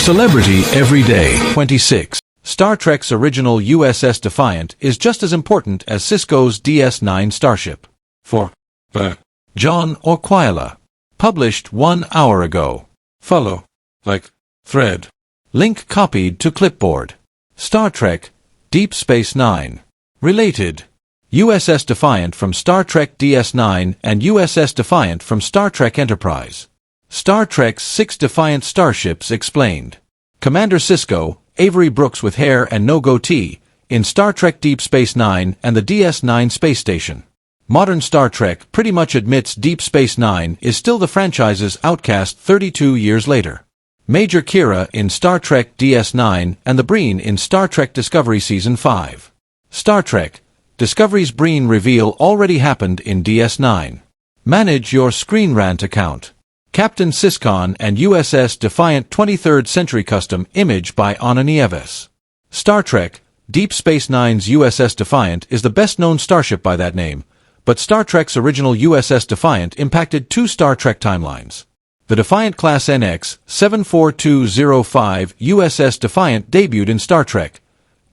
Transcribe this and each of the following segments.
Celebrity Every Day. 26. Star Trek's original USS Defiant is just as important as Cisco's DS9 starship. 4. John Orquila. Published 1 hour ago. Follow. Like. Thread. Link copied to clipboard. Star Trek, Deep Space Nine. Related. USS Defiant from Star Trek DS9 and USS Defiant from Star Trek Enterprise. Star Trek's 6 Defiant starships explained. Commander Sisko, Avery Brooks with hair and no goatee, in Star Trek Deep Space Nine and the DS9 space station. Modern Star Trek pretty much admits Deep Space Nine is still the franchise's outcast 32 years later. Major Kira in Star Trek DS9 and the Breen in Star Trek Discovery Season 5. Star Trek Discovery's Breen reveal already happened in DS9. Manage your Screen Rant account. Captain Siskon and USS Defiant 23rd Century Custom image by Anna Nieves. Star Trek Deep Space Nine's USS Defiant is the best-known starship by that name, but Star Trek's original USS Defiant impacted 2 Star Trek timelines. The Defiant Class NX 74205 USS Defiant debuted in Star Trek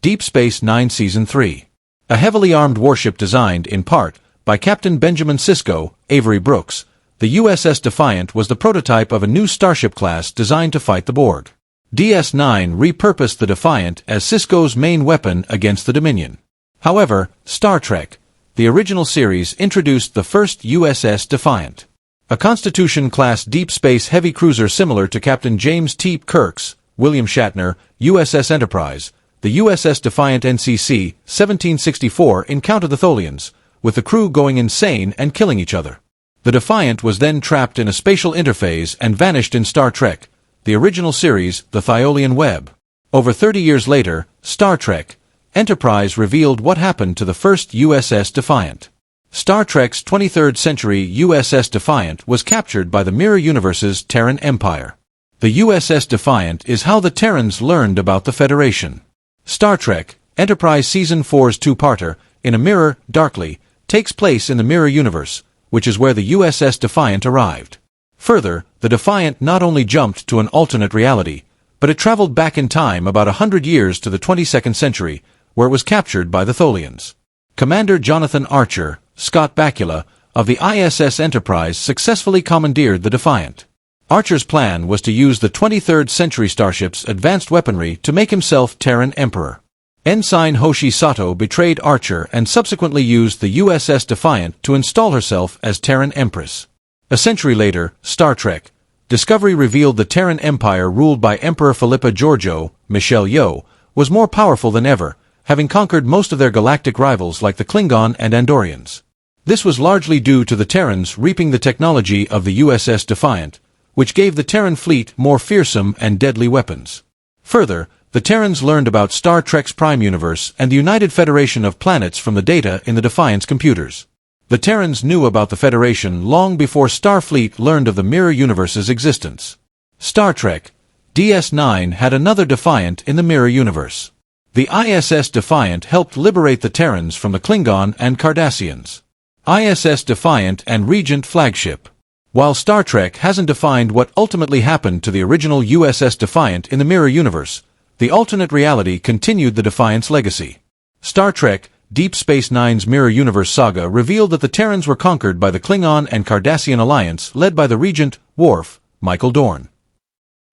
Deep Space Nine Season 3. A heavily armed warship designed, in part, by Captain Benjamin Sisko, Avery Brooks, the USS Defiant was the prototype of a new starship class designed to fight the Borg. DS9 repurposed the Defiant as Sisko's main weapon against the Dominion. However, Star Trek, the original series, introduced the first USS Defiant. A Constitution-class deep space heavy cruiser similar to Captain James T. Kirk's, William Shatner, USS Enterprise, the USS Defiant NCC 1764 encountered the Tholians, with the crew going insane and killing each other. The Defiant was then trapped in a spatial interface and vanished in Star Trek, the original series, The Tholian Web. Over 30 years later, Star Trek Enterprise revealed what happened to the first USS Defiant. Star Trek's 23rd century USS Defiant was captured by the Mirror Universe's Terran Empire. The USS Defiant is how the Terrans learned about the Federation. Star Trek Enterprise Season 4's two-parter, In a Mirror, Darkly, takes place in the Mirror Universe, which is where the USS Defiant arrived. Further, the Defiant not only jumped to an alternate reality, but it traveled back in time about 100 years to the 22nd century, where it was captured by the Tholians. Commander Jonathan Archer, Scott Bakula, of the ISS Enterprise successfully commandeered the Defiant. Archer's plan was to use the 23rd century starship's advanced weaponry to make himself Terran Emperor. Ensign Hoshi Sato betrayed Archer and subsequently used the USS Defiant to install herself as Terran Empress. A century later, Star Trek Discovery revealed the Terran Empire ruled by Emperor Philippa Georgiou, Michelle Yeoh, was more powerful than ever, having conquered most of their galactic rivals like the Klingon and Andorians. This was largely due to the Terrans reaping the technology of the USS Defiant, which gave the Terran fleet more fearsome and deadly weapons. Further, the Terrans learned about Star Trek's Prime Universe and the United Federation of Planets from the data in the Defiant's computers. The Terrans knew about the Federation long before Starfleet learned of the Mirror Universe's existence. Star Trek DS9 had another Defiant in the Mirror Universe. The ISS Defiant helped liberate the Terrans from the Klingon and Cardassians. ISS Defiant and Regent flagship. While Star Trek hasn't defined what ultimately happened to the original USS Defiant in the Mirror Universe, the alternate reality continued the Defiant's legacy. Star Trek Deep Space Nine's Mirror Universe saga revealed that the Terrans were conquered by the Klingon and Cardassian alliance led by the Regent, Worf, Michael Dorn.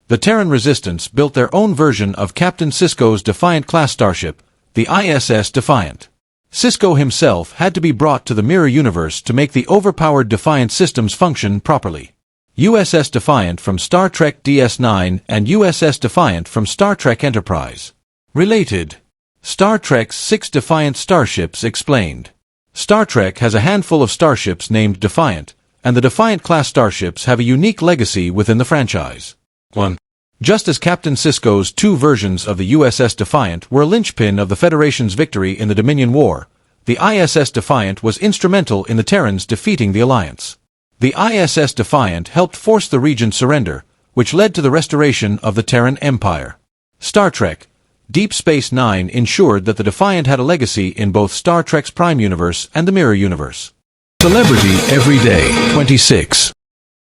The Terran Resistance built their own version of Captain Sisko's Defiant-class starship, the ISS Defiant. Sisko himself had to be brought to the Mirror Universe to make the overpowered Defiant systems function properly. USS Defiant from Star Trek DS9 and USS Defiant from Star Trek Enterprise. Related. Star Trek's 6 Defiant starships explained. Star Trek has a handful of starships named Defiant, and the Defiant-class starships have a unique legacy within the franchise. 1. Just as Captain Sisko's 2 versions of the USS Defiant were a linchpin of the Federation's victory in the Dominion War, the ISS Defiant was instrumental in the Terrans defeating the Alliance. The ISS Defiant helped force the Regent's surrender, which led to the restoration of the Terran Empire. Star Trek Deep Space Nine ensured that the Defiant had a legacy in both Star Trek's Prime Universe and the Mirror Universe. Celebrity Every Day. 26.